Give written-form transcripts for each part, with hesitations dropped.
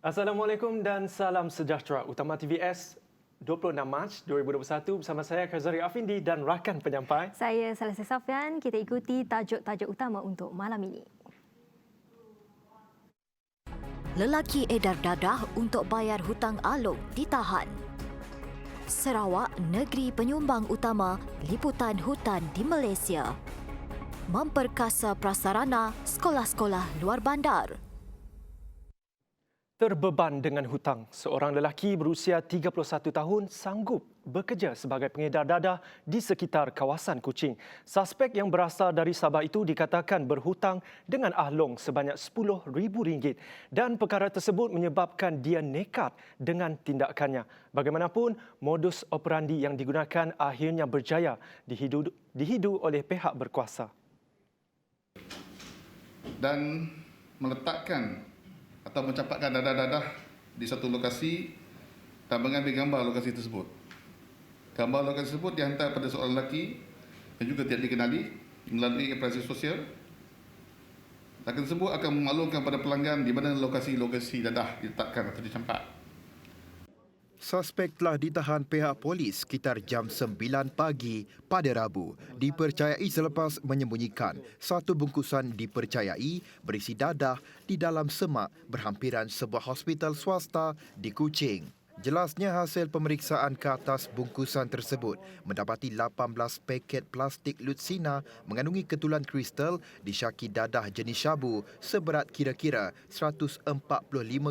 Assalamualaikum dan salam sejahtera. Utama TVS 26 Mac 2021 bersama saya Kazari Afindi dan rakan penyampai. Saya Salasa Safian. Kita ikuti tajuk-tajuk utama untuk malam ini. Lelaki edar dadah untuk bayar hutang Along ditahan. Sarawak, negeri penyumbang utama liputan hutan di Malaysia. Memperkasa prasarana sekolah-sekolah luar bandar. Terbeban dengan hutang, seorang lelaki berusia 31 tahun sanggup bekerja sebagai pengedar dadah di sekitar kawasan Kuching. Suspek yang berasal dari Sabah itu dikatakan berhutang dengan Ahlong sebanyak RM10,000 dan perkara tersebut menyebabkan dia nekat dengan tindakannya. Bagaimanapun, modus operandi yang digunakan akhirnya berjaya dihidu oleh pihak berkuasa. Dan meletakkan atau mencampakkan dadah-dadah di satu lokasi dan mengambil gambar lokasi tersebut. Gambar lokasi tersebut dihantar pada seorang lelaki yang juga tidak dikenali melalui aplikasi sosial. Lelaki tersebut akan memaklumkan pada pelanggan di mana lokasi-lokasi dadah diletakkan atau dicampak. Suspek telah ditahan pihak polis sekitar jam 9 pagi pada Rabu. Dipercayai selepas menyembunyikan satu bungkusan dipercayai berisi dadah di dalam semak berhampiran sebuah hospital swasta di Kuching. Jelasnya hasil pemeriksaan ke atas bungkusan tersebut mendapati 18 paket plastik lutsina mengandungi ketulan kristal disyaki dadah jenis syabu seberat kira-kira 145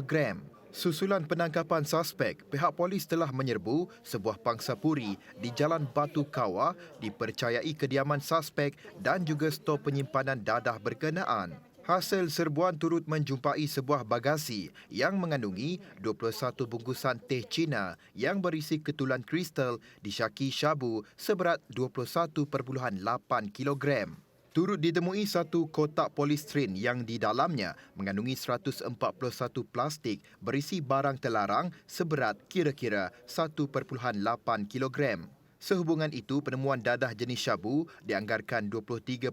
gram. Susulan penangkapan suspek, pihak polis telah menyerbu sebuah pangsapuri di Jalan Batu Kawah dipercayai kediaman suspek dan juga stor penyimpanan dadah berkenaan. Hasil serbuan turut menjumpai sebuah bagasi yang mengandungi 21 bungkusan teh Cina yang berisi ketulan kristal disyaki syabu seberat 21.8 kilogram. Turut ditemui satu kotak polistiren yang di dalamnya mengandungi 141 plastik berisi barang terlarang seberat kira-kira 1.8 kilogram. Sehubungan itu, penemuan dadah jenis syabu dianggarkan 23.8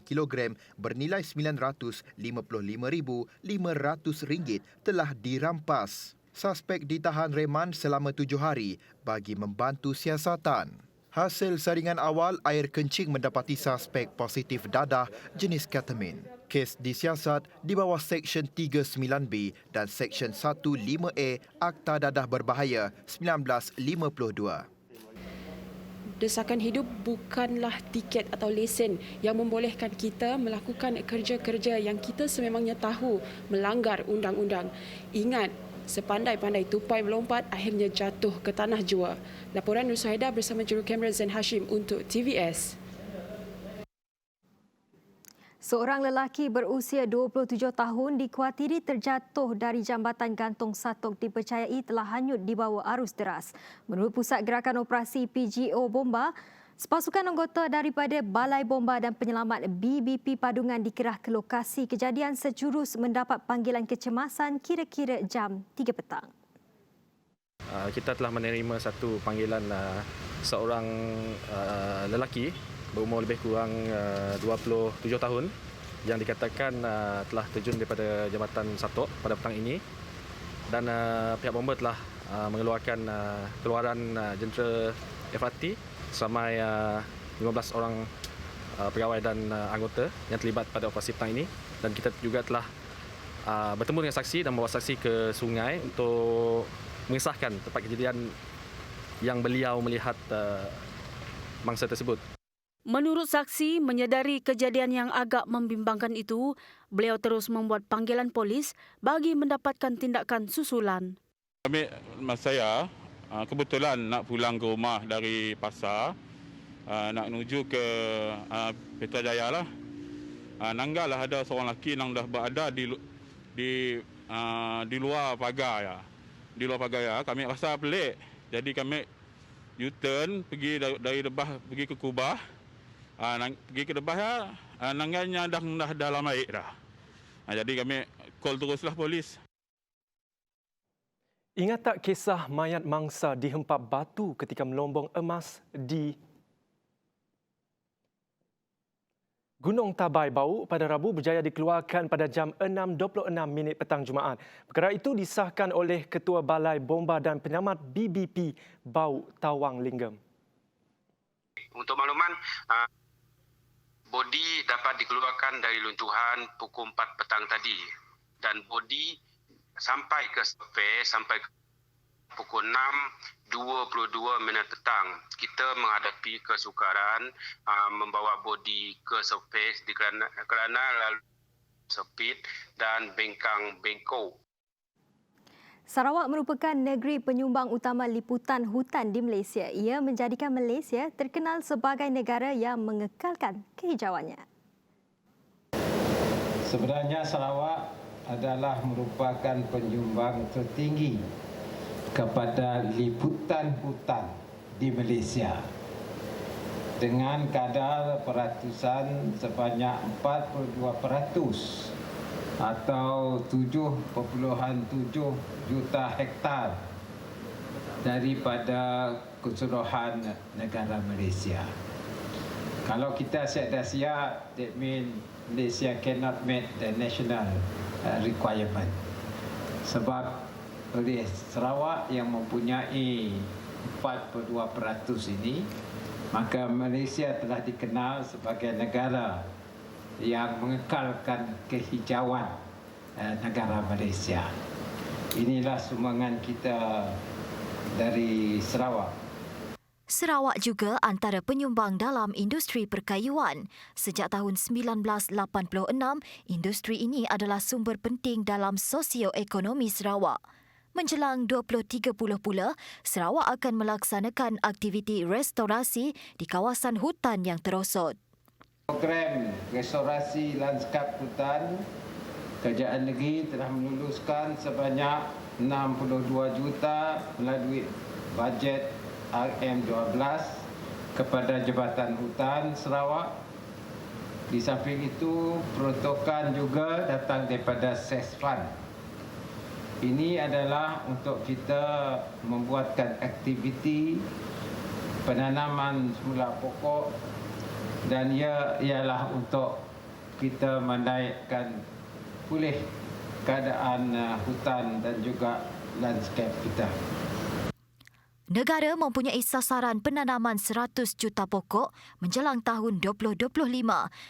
kilogram bernilai RM955,500 telah dirampas. Suspek ditahan reman selama 7 hari bagi membantu siasatan. Hasil saringan awal, air kencing mendapati suspek positif dadah jenis ketamin. Kes disiasat di bawah Seksyen 39B dan Seksyen 15A Akta Dadah Berbahaya 1952. Desakan hidup bukanlah tiket atau lesen yang membolehkan kita melakukan kerja-kerja yang kita sememangnya tahu melanggar undang-undang. Ingat, sepandai-pandai tupai melompat akhirnya jatuh ke tanah jua. Laporan Nur Suhaida bersama jurukamera Zain Hashim untuk TVS. Seorang lelaki berusia 27 tahun dikuatiri terjatuh dari jambatan gantung Satok dipercayai telah hanyut di bawah arus deras. Menurut Pusat Gerakan Operasi PGO Bomba, sepasukan anggota daripada Balai Bomba dan Penyelamat BBP Padungan dikerah ke lokasi kejadian sejurus mendapat panggilan kecemasan kira-kira jam 3 petang. Kita telah menerima satu panggilan seorang lelaki berumur lebih kurang 27 tahun yang dikatakan telah terjun daripada jambatan Satok pada petang ini dan pihak bomba telah mengeluarkan keluaran jentera FRT seramai 15 orang pegawai dan anggota yang terlibat pada operasi petang ini, dan kita juga telah bertemu dengan saksi dan membawa saksi ke sungai untuk mengisahkan tempat kejadian yang beliau melihat mangsa tersebut. Menurut saksi, menyedari kejadian yang agak membimbangkan itu, beliau terus membuat panggilan polis bagi mendapatkan tindakan susulan. Saya kebetulan nak pulang ke rumah dari pasar, nak menuju ke Petrajaya lah. Nanggalah ada seorang lelaki yang dah berada di luar pagar ya. Di luar pagar ya. Kami rasa pelik. Jadi kami U-turn pergi dari Debah pergi ke Kubah. Pergi ke Debah ya, nangannya dah dalam air dah. Jadi kami call teruslah polis. Ingat tak kisah mayat mangsa dihempap batu ketika melombong emas di Gunung Tabai Bau pada Rabu berjaya dikeluarkan pada jam 6.26 petang Jumaat. Perkara itu disahkan oleh Ketua Balai Bomba dan Penyelamat BBP Bau Tawang Linggam. Untuk makluman, bodi dapat dikeluarkan dari luncuhan pukul 4 petang tadi dan bodi sampai ke surface sampai pukul 6.22 petang. Kita menghadapi kesukaran membawa bodi ke surface kerana lalu sepit dan bengkang-bengkok. Sarawak merupakan negeri penyumbang utama liputan hutan di Malaysia. Ia menjadikan Malaysia terkenal sebagai negara yang mengekalkan kehijauannya. Sebenarnya Sarawak adalah merupakan penyumbang tertinggi kepada liputan hutan di Malaysia dengan kadar peratusan sebanyak 42% atau 7.7 juta hektar daripada keseluruhan negara Malaysia. Kalau kita siap-siap, that means Malaysia cannot meet the national requirement. Sebab oleh Sarawak yang mempunyai 42% ini, maka Malaysia telah dikenal sebagai negara yang mengekalkan kehijauan negara Malaysia. Inilah sumbangan kita dari Sarawak. Sarawak juga antara penyumbang dalam industri perkayuan. Sejak tahun 1986, industri ini adalah sumber penting dalam sosioekonomi Sarawak. Menjelang 2030 pula, Sarawak akan melaksanakan aktiviti restorasi di kawasan hutan yang terosot. Program restorasi lanskap hutan, Kerajaan Negeri telah meluluskan sebanyak 62 juta melalui bajet RM12 kepada Jabatan Hutan Sarawak. Di samping itu, peruntukan juga datang daripada SESFAN. Ini adalah untuk kita membuatkan aktiviti penanaman semula pokok dan ia ialah untuk kita menaikkan pulih keadaan hutan dan juga landscape kita. Negara mempunyai sasaran penanaman 100 juta pokok menjelang tahun 2025.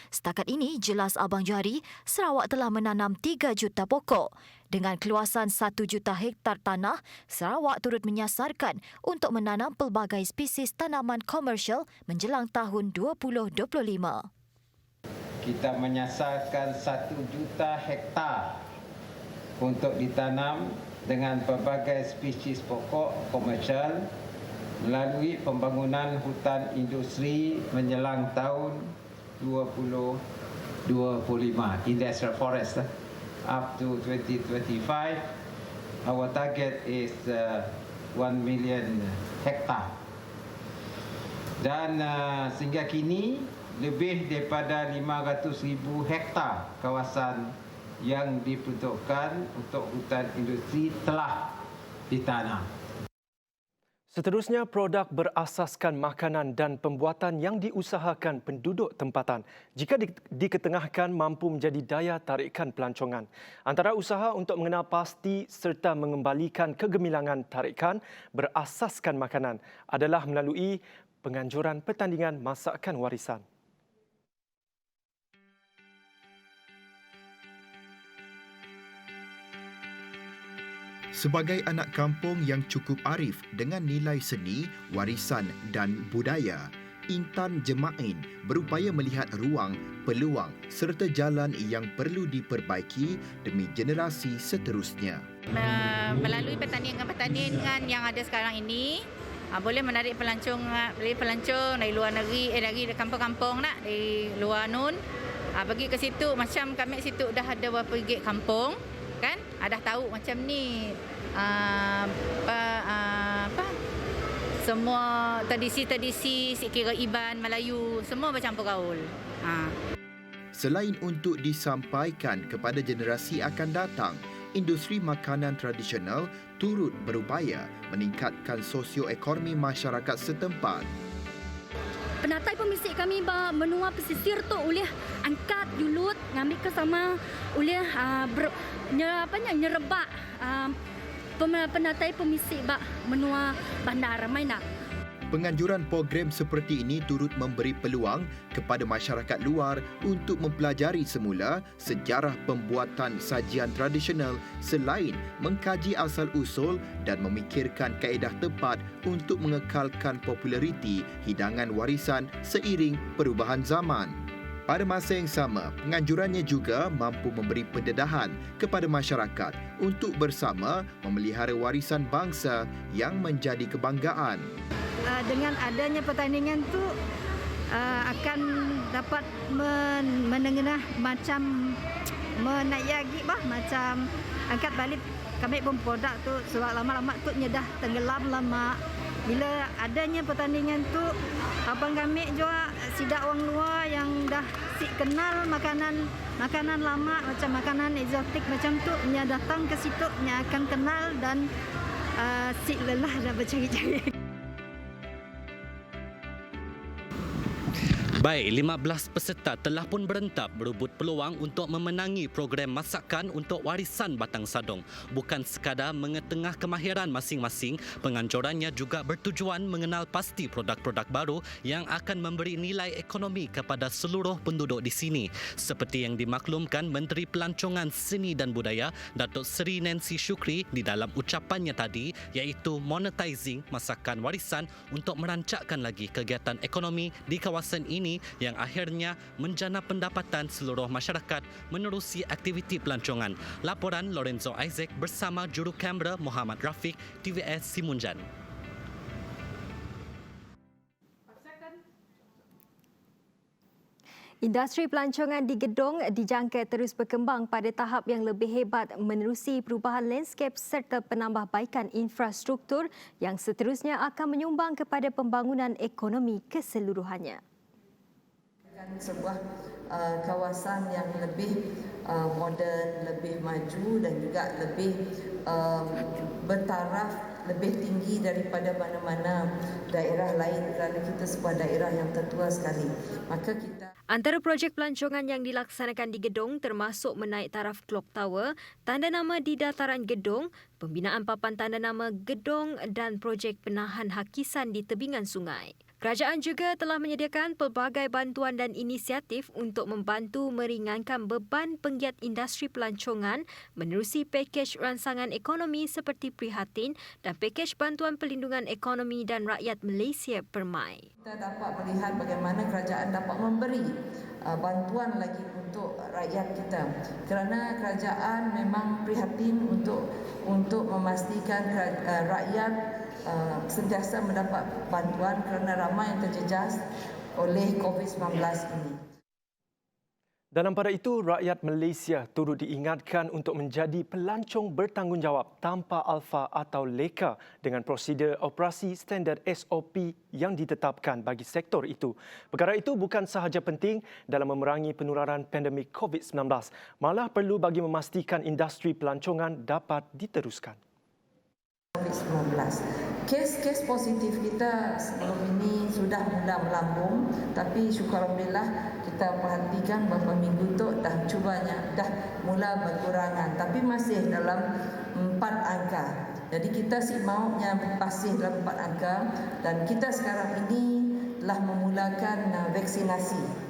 Setakat ini, jelas Abang Jari, Sarawak telah menanam 3 juta pokok. Dengan keluasan 1 juta hektar tanah, Sarawak turut menyasarkan untuk menanam pelbagai spesies tanaman komersial menjelang tahun 2025. Kita menyasarkan 1 juta hektar untuk ditanam dengan pelbagai spesies pokok komersial melalui pembangunan hutan industri menjelang tahun 2025. Industrial forest up to 2025. Our target is 1 million hektar. Dan sehingga kini lebih daripada 500,000 hektar kawasan yang diperuntukkan untuk hutan industri telah ditanam. Seterusnya, produk berasaskan makanan dan pembuatan yang diusahakan penduduk tempatan jika diketengahkan mampu menjadi daya tarikan pelancongan. Antara usaha untuk mengenal pasti serta mengembalikan kegemilangan tarikan berasaskan makanan adalah melalui penganjuran pertandingan masakan warisan. Sebagai anak kampung yang cukup arif dengan nilai seni, warisan dan budaya, Intan Jemain berupaya melihat ruang, peluang serta jalan yang perlu diperbaiki demi generasi seterusnya. Melalui pertandingan yang ada sekarang ini, boleh menarik pelancong dari luar negeri, dari kampung-kampung dari luar nun. Pergi ke situ, macam kami situ dah ada berapa gig kampung. Kan dah tahu macam ni semua tradisi kira Iban Melayu semua bercampur gaul. Selain untuk disampaikan kepada generasi akan datang, industri makanan tradisional turut berupaya meningkatkan sosioekonomi masyarakat setempat. penatai pemisik kami menua pesisir tu oleh angkat julut ngambil ke sama oleh nyerebak penatai pemisik menua bandar Maina. Penganjuran program seperti ini turut memberi peluang kepada masyarakat luar untuk mempelajari semula sejarah pembuatan sajian tradisional selain mengkaji asal-usul dan memikirkan kaedah tepat untuk mengekalkan populariti hidangan warisan seiring perubahan zaman. Pada masa yang sama, penganjurannya juga mampu memberi pendedahan kepada masyarakat untuk bersama memelihara warisan bangsa yang menjadi kebanggaan. Dengan adanya pertandingan tu akan dapat menengah macam menaiki macam angkat balik kami pun produk tu sebab lama-lama tu nyedah tenggelam lama. Bila adanya pertandingan tu abang kami juga sidak orang luar yang dah kenal makanan lama macam makanan eksotik macam tu nya datang ke situ nya akan kenal dan lelah dah bercari-cari. Baik, 15 peserta telah pun berentap berebut peluang untuk memenangi program masakan untuk warisan Batang Sadong. Bukan sekadar mengetengah kemahiran masing-masing, penganjurannya juga bertujuan mengenal pasti produk-produk baru yang akan memberi nilai ekonomi kepada seluruh penduduk di sini. Seperti yang dimaklumkan Menteri Pelancongan Seni dan Budaya, Datuk Seri Nancy Shukri di dalam ucapannya tadi, iaitu monetizing masakan warisan untuk merancakkan lagi kegiatan ekonomi di kawasan ini yang akhirnya menjana pendapatan seluruh masyarakat menerusi aktiviti pelancongan. Laporan Lorenzo Isaac bersama juru kamera Muhammad Rafiq, TVS Simunjan. Industri pelancongan di Gedong dijangka terus berkembang pada tahap yang lebih hebat menerusi perubahan landscape serta penambahbaikan infrastruktur yang seterusnya akan menyumbang kepada pembangunan ekonomi keseluruhannya. Sebuah kawasan yang lebih moden, lebih maju dan juga lebih bertaraf lebih tinggi daripada mana-mana daerah lain kerana kita sebuah daerah yang tertua sekali. Maka kita Antara projek pelancongan yang dilaksanakan di Gedong termasuk menaik taraf Clock Tower, tanda nama di dataran Gedong, pembinaan papan tanda nama Gedong dan projek penahan hakisan di tebingan sungai. Kerajaan juga telah menyediakan pelbagai bantuan dan inisiatif untuk membantu meringankan beban penggiat industri pelancongan menerusi pakej ransangan ekonomi seperti Prihatin dan pakej bantuan perlindungan ekonomi dan rakyat Malaysia Permai. Kita dapat melihat bagaimana kerajaan dapat memberi bantuan lagi untuk rakyat kita kerana kerajaan memang prihatin untuk memastikan rakyat sentiasa mendapat bantuan kerana ramai yang terjejas oleh COVID-19 ini. Dalam pada itu, rakyat Malaysia turut diingatkan untuk menjadi pelancong bertanggungjawab tanpa alfa atau leka dengan prosedur operasi standard SOP yang ditetapkan bagi sektor itu. Perkara itu bukan sahaja penting dalam memerangi penularan pandemik COVID-19, malah perlu bagi memastikan industri pelancongan dapat diteruskan. COVID-19. Kes positif kita sebelum ini sudah mula melambung, tapi syukur Alhamdulillah kita perhatikan beberapa minggu tu dah mula berkurangan, tapi masih dalam 4 angka. Jadi kita maunya masih dalam 4 angka dan kita sekarang ini telah memulakan vaksinasi.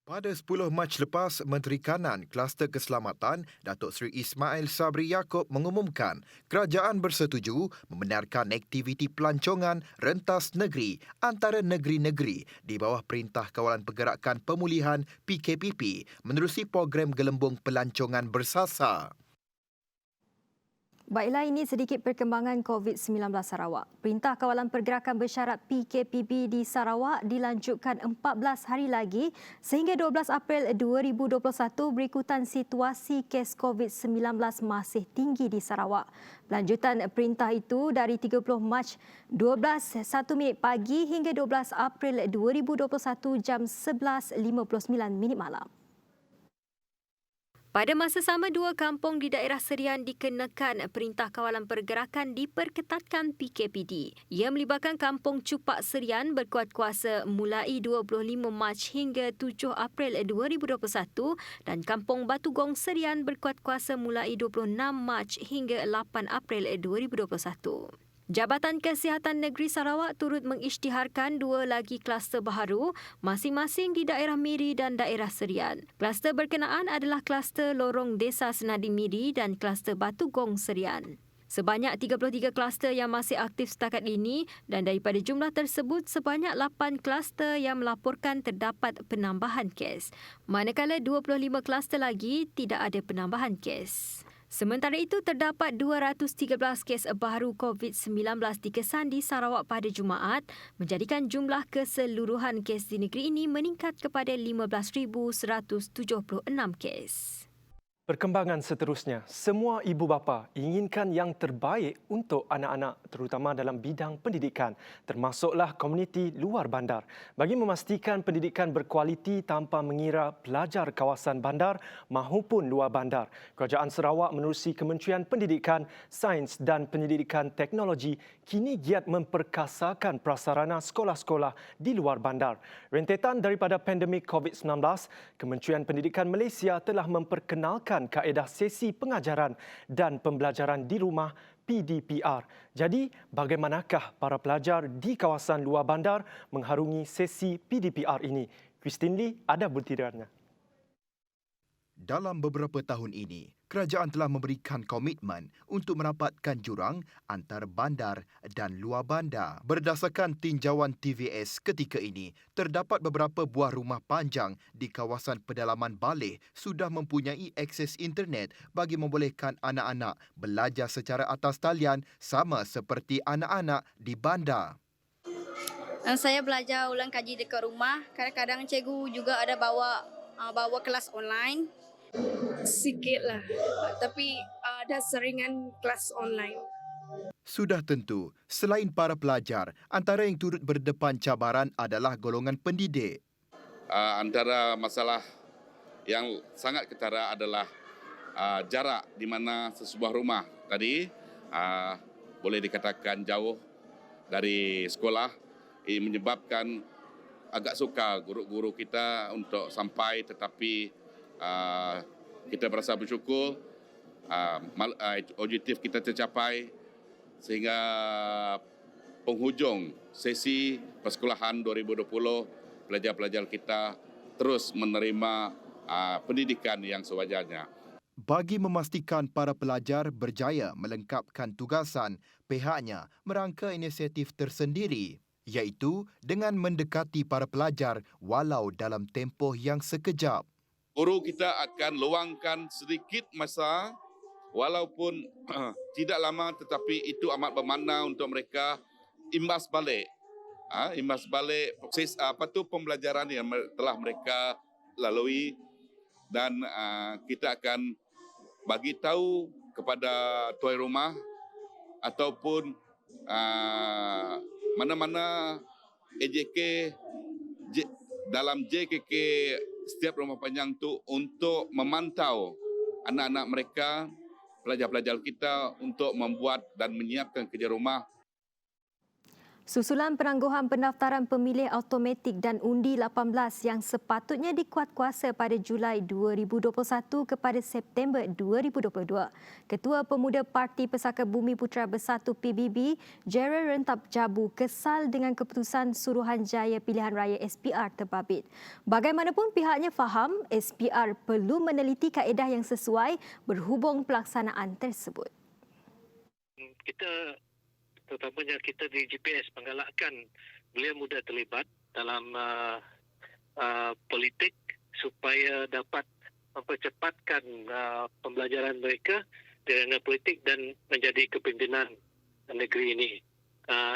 Pada 10 Mac lepas, Menteri Kanan Kluster Keselamatan Datuk Seri Ismail Sabri Yaakob mengumumkan kerajaan bersetuju membenarkan aktiviti pelancongan rentas negeri antara negeri-negeri di bawah Perintah Kawalan Pergerakan Pemulihan PKPP menerusi program Gelembung Pelancongan Bersasar. Baiklah, ini sedikit perkembangan COVID-19 Sarawak. Perintah Kawalan Pergerakan Bersyarat PKPP di Sarawak dilanjutkan 14 hari lagi sehingga 12 April 2021 berikutan situasi kes COVID-19 masih tinggi di Sarawak. Lanjutan perintah itu dari 30 Mac 12:01 pagi hingga 12 April 2021 jam 11.59 malam. Pada masa sama, 2 kampung di daerah Serian dikenakan Perintah Kawalan Pergerakan diperketatkan PKPD. Ia melibatkan kampung Cupak Serian berkuat kuasa mulai 25 Mac hingga 7 April 2021 dan kampung Batu Gong Serian berkuat kuasa mulai 26 Mac hingga 8 April 2021. Jabatan Kesihatan Negeri Sarawak turut mengisytiharkan 2 lagi kluster baharu masing-masing di daerah Miri dan daerah Serian. Kluster berkenaan adalah kluster Lorong Desa Senadi Miri dan kluster Batu Gong Serian. Sebanyak 33 kluster yang masih aktif setakat ini dan daripada jumlah tersebut sebanyak 8 kluster yang melaporkan terdapat penambahan kes. Manakala 25 kluster lagi tidak ada penambahan kes. Sementara itu, terdapat 213 kes baru COVID-19 dikesan di Sarawak pada Jumaat, menjadikan jumlah keseluruhan kes di negeri ini meningkat kepada 15,176 kes. Perkembangan seterusnya, semua ibu bapa inginkan yang terbaik untuk anak-anak terutama dalam bidang pendidikan, termasuklah komuniti luar bandar. Bagi memastikan pendidikan berkualiti tanpa mengira pelajar kawasan bandar mahupun luar bandar, Kerajaan Sarawak menerusi Kementerian Pendidikan, Sains dan Pendidikan Teknologi kini giat memperkasakan prasarana sekolah-sekolah di luar bandar. Rentetan daripada pandemik COVID-19, Kementerian Pendidikan Malaysia telah memperkenalkan kaedah sesi pengajaran dan pembelajaran di rumah PDPR. Jadi, bagaimanakah para pelajar di kawasan luar bandar mengharungi sesi PDPR ini? Christine Lee ada butirannya. Dalam beberapa tahun ini, kerajaan telah memberikan komitmen untuk merapatkan jurang antara bandar dan luar bandar. Berdasarkan tinjauan TVS ketika ini, terdapat beberapa buah rumah panjang di kawasan pedalaman Baleh sudah mempunyai akses internet bagi membolehkan anak-anak belajar secara atas talian sama seperti anak-anak di bandar. Saya belajar ulang kaji dekat rumah. Kadang-kadang cikgu juga ada bawa kelas online. Sikitlah, tapi ada seringan kelas online. Sudah tentu, selain para pelajar, antara yang turut berdepan cabaran adalah golongan pendidik. Antara masalah yang sangat ketara adalah jarak di mana sesebuah rumah tadi boleh dikatakan jauh dari sekolah. Ini menyebabkan agak sukar guru-guru kita untuk sampai, tetapi kita berasa bersyukur objektif kita tercapai sehingga penghujung sesi persekolahan 2020 pelajar-pelajar kita terus menerima pendidikan yang sewajarnya. Bagi memastikan para pelajar berjaya melengkapkan tugasan, pihaknya merangka inisiatif tersendiri, iaitu dengan mendekati para pelajar walau dalam tempoh yang sekejap. Guru kita akan luangkan sedikit masa walaupun tidak lama, tetapi itu amat bermakna untuk mereka imbas balik. Imbas balik proses pembelajaran yang telah mereka lalui, dan kita akan bagi tahu kepada tuan rumah ataupun mana-mana AJK dalam JKK setiap rumah panjang itu untuk memantau anak-anak mereka, pelajar-pelajar kita untuk membuat dan menyiapkan kerja rumah. Susulan penangguhan pendaftaran pemilih automatik dan undi 18 yang sepatutnya dikuatkuasa pada Julai 2021 kepada September 2022. Ketua Pemuda Parti Pesaka Bumi Putera Bersatu PBB, Gerald Rentap Jabu kesal dengan keputusan Suruhanjaya Pilihan Raya SPR terbabit. Bagaimanapun pihaknya faham SPR perlu meneliti kaedah yang sesuai berhubung pelaksanaan tersebut. Terutamanya kita di GPS menggalakkan beliau muda terlibat dalam politik supaya dapat mempercepatkan pembelajaran mereka di arena politik dan menjadi kepimpinan negeri ini.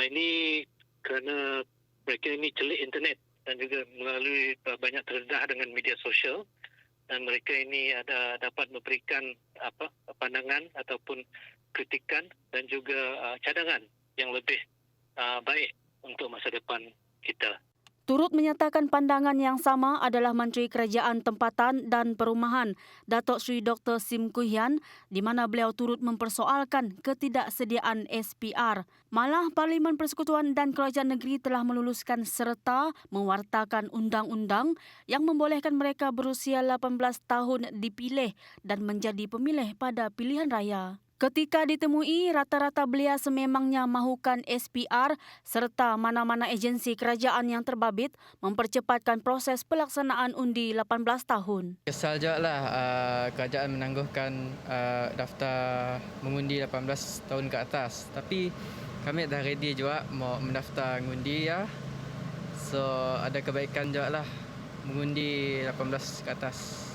Ini kerana mereka ini celik internet dan juga melalui banyak terdedah dengan media sosial, dan mereka ini dapat memberikan pandangan ataupun kritikan dan juga cadangan yang lebih baik untuk masa depan kita. Turut menyatakan pandangan yang sama adalah Menteri Kerajaan Tempatan dan Perumahan, Datuk Seri Dr. Sim Kui Hian, di mana beliau turut mempersoalkan ketidaksediaan SPR. Malah Parlimen Persekutuan dan Kerajaan Negeri telah meluluskan serta mewartakan undang-undang yang membolehkan mereka berusia 18 tahun dipilih dan menjadi pemilih pada pilihan raya. Ketika ditemui, rata-rata belia sememangnya mahukan SPR serta mana-mana agensi kerajaan yang terbabit mempercepatkan proses pelaksanaan undi 18 tahun. Kesal juga lah kerajaan menangguhkan daftar mengundi 18 tahun ke atas. Tapi kami dah ready juga mau mendaftar mengundi ya. So ada kebaikan juga lah mengundi 18 ke atas.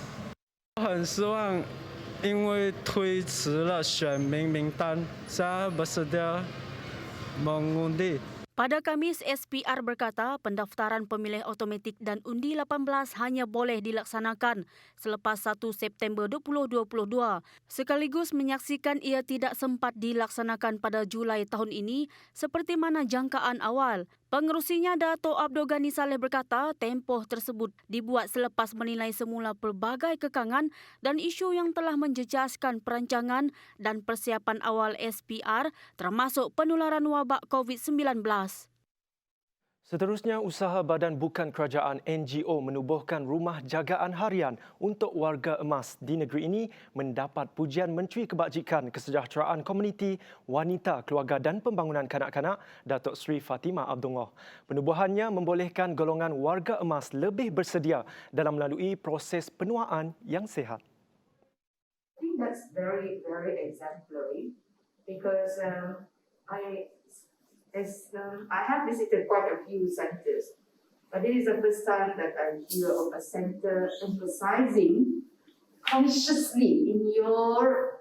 很失望，因为推迟了选民名单，saya bersedia mengundi. Pada Khamis, SPR berkata pendaftaran pemilih automatik dan undi 18 hanya boleh dilaksanakan selepas 1 September 2022. Sekaligus menyaksikan ia tidak sempat dilaksanakan pada Julai tahun ini seperti mana jangkaan awal. Pengerusinya Dato' Abdul Ghani Saleh berkata tempoh tersebut dibuat selepas menilai semula pelbagai kekangan dan isu yang telah menjejaskan perancangan dan persiapan awal SPR termasuk penularan wabak COVID-19. Seterusnya, usaha badan bukan kerajaan NGO menubuhkan rumah jagaan harian untuk warga emas di negeri ini mendapat pujian Menteri Kebajikan Kesejahteraan Komuniti, Wanita, Keluarga dan Pembangunan Kanak-kanak Datuk Seri Fatimah Abdullah. Penubuhannya membolehkan golongan warga emas lebih bersedia dalam melalui proses penuaan yang sihat. I think that's very, very exemplary because I have visited quite a few centres, but it is the first time that I hear of a centre emphasising consciously in your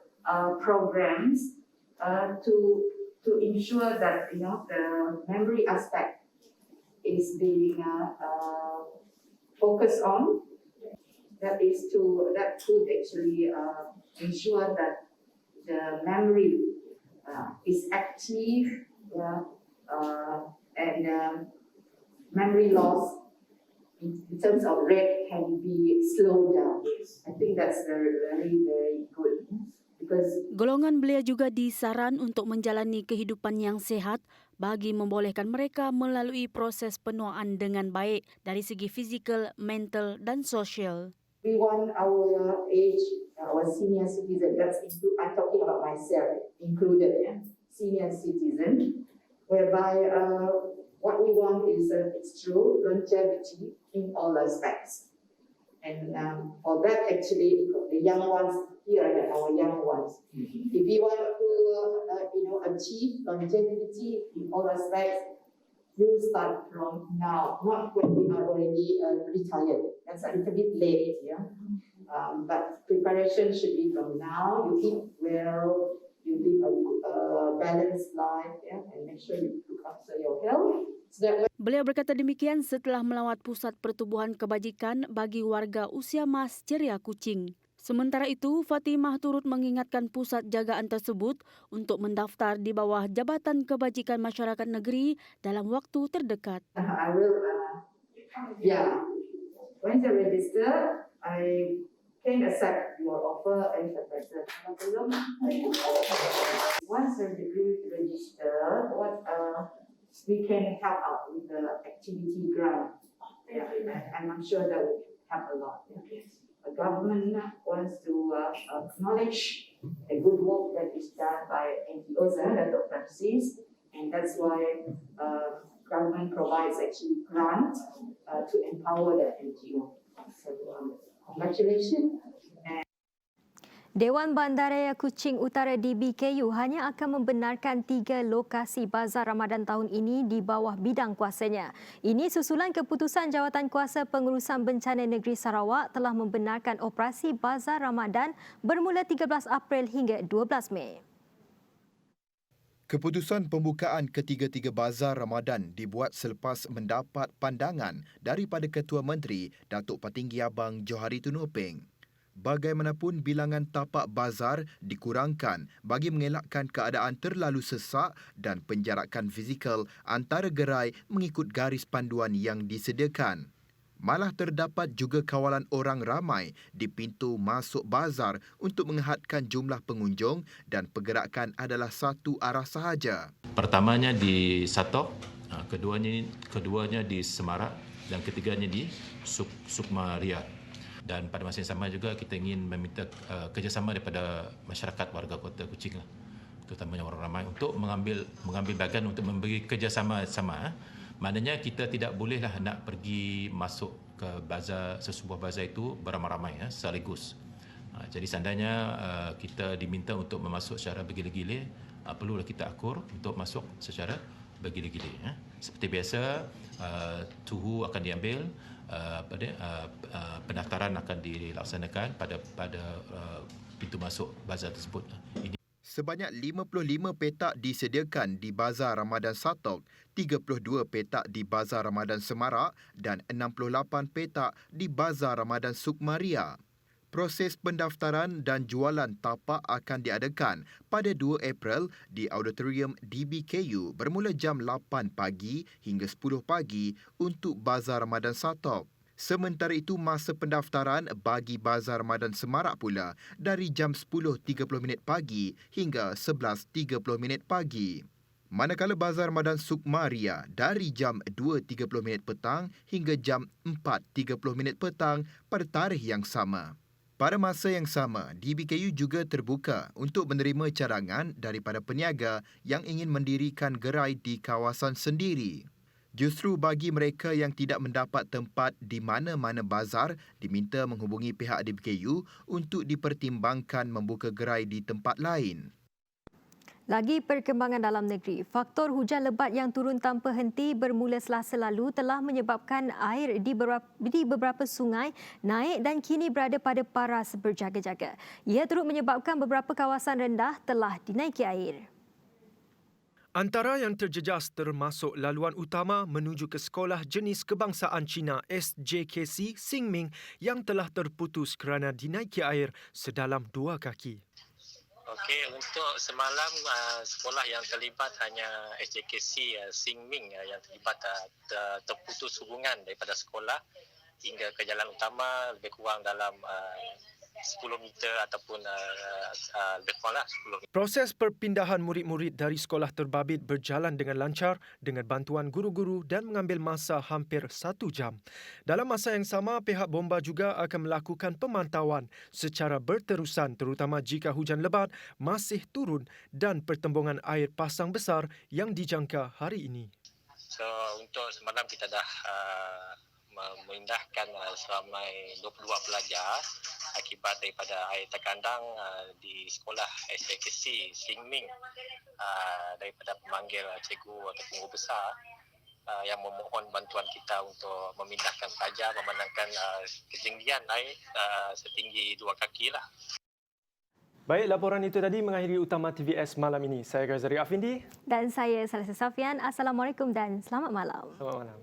programs to ensure that the memory aspect is being focused on. That could actually ensure that the memory is active. And memory loss in terms of rate can be slowed down. I think that's very, very, very good. Golongan belia juga disaran untuk menjalani kehidupan yang sehat bagi membolehkan mereka melalui proses penuaan dengan baik dari segi fizikal, mental dan sosial. We want our senior citizen, I'm talking about myself included, senior citizen, whereby what we want is it's true longevity in all aspects. And for that, actually, the young ones here are our young ones. If we want to, achieve longevity in all aspects, you start from now, not when we are already retired. That's a little bit late, but preparation should be from now. You eat well, you live a balanced life, and make sure you look after your health. Beliau berkata demikian setelah melawat Pusat Pertubuhan Kebajikan bagi warga usia mas ceria Kuching. Sementara itu, Fatimah turut mengingatkan pusat jagaan tersebut untuk mendaftar di bawah Jabatan Kebajikan Masyarakat Negeri dalam waktu terdekat. I will, once I register, I can accept your offer as a person. Once I register, we can help out with the activity grant. And I'm sure that will help a lot. The government wants to acknowledge the good work that is done by NGOs, Datuk Francis, and that's why government provides actually grant to empower the NGO. So congratulations. Dewan Bandaraya Kuching Utara DBKU hanya akan membenarkan 3 lokasi bazar Ramadan tahun ini di bawah bidang kuasanya. Ini susulan keputusan Jawatan Kuasa Pengurusan Bencana Negeri Sarawak telah membenarkan operasi bazar Ramadan bermula 13 April hingga 12 Mei. Keputusan pembukaan ketiga-tiga bazar Ramadan dibuat selepas mendapat pandangan daripada Ketua Menteri Datuk Patinggi Abang Johari Tunuping. Bagaimanapun, bilangan tapak bazar dikurangkan bagi mengelakkan keadaan terlalu sesak dan penjarakan fizikal antara gerai mengikut garis panduan yang disediakan. Malah terdapat juga kawalan orang ramai di pintu masuk bazar untuk menghadkan jumlah pengunjung dan pergerakan adalah satu arah sahaja. Pertamanya di Satok, keduanya di Semarak dan ketiganya di Sukmaria. Dan pada masa yang sama juga kita ingin meminta kerjasama daripada masyarakat warga Kota Kuching, terutamanya orang ramai, untuk mengambil bahagian untuk memberi kerjasama sama. Maknanya kita tidak bolehlah nak pergi masuk ke bazar, sesebuah bazar itu beramai-ramai sekaligus. Jadi seandainya kita diminta untuk memasuk secara bergila-gila, perlulah kita akur untuk masuk secara bergila-gila. Seperti biasa, suhu akan diambil, pendaftaran akan dilaksanakan pada pintu masuk bazar tersebut. Sebanyak 55 petak disediakan di Bazar Ramadan Satok, 32 petak di Bazar Ramadan Semarak dan 68 petak di Bazar Ramadan Sukmaria. Proses pendaftaran dan jualan tapak akan diadakan pada 2 April di Auditorium DBKU bermula jam 8 pagi hingga 10 pagi untuk Bazar Ramadan Satok. Sementara itu, masa pendaftaran bagi Bazar Ramadan Semarak pula dari jam 10.30 pagi hingga 11.30 pagi. Manakala Bazar Ramadan Sukmaria dari jam 2.30 petang hingga jam 4.30 petang pada tarikh yang sama. Pada masa yang sama, DBKU juga terbuka untuk menerima cadangan daripada peniaga yang ingin mendirikan gerai di kawasan sendiri. Justru bagi mereka yang tidak mendapat tempat di mana-mana bazar, diminta menghubungi pihak DBKU untuk dipertimbangkan membuka gerai di tempat lain. Lagi perkembangan dalam negeri, faktor hujan lebat yang turun tanpa henti bermula Selasa lalu telah menyebabkan air di beberapa sungai naik dan kini berada pada paras berjaga-jaga. Ia turut menyebabkan beberapa kawasan rendah telah dinaiki air. Antara yang terjejas termasuk laluan utama menuju ke Sekolah Jenis Kebangsaan Cina SJKC Xingming yang telah terputus kerana dinaiki air sedalam 2 kaki. Okey, untuk semalam sekolah yang terlibat hanya SJKC Xingming yang terlibat terputus hubungan daripada sekolah hingga ke jalan utama lebih kurang dalam 10 meter ataupun lebih kuranglah 10 meter. Proses perpindahan murid-murid dari sekolah terbabit berjalan dengan lancar dengan bantuan guru-guru dan mengambil masa hampir 1 jam. Dalam masa yang sama, pihak bomba juga akan melakukan pemantauan secara berterusan terutama jika hujan lebat masih turun dan pertembungan air pasang besar yang dijangka hari ini. So untuk semalam kita dah memindahkan seramai 22 pelajar akibat daripada air terkandang di sekolah SJKC Xingming daripada pemanggil cikgu ataupun guru besar yang memohon bantuan kita untuk memindahkan pelajar memandangkan ketinggian air setinggi 2 kaki lah. Baik, laporan itu tadi mengakhiri Utama TVS malam ini. Saya Ghazari Afindi dan saya Salisa Safian. Assalamualaikum dan selamat malam. Selamat malam.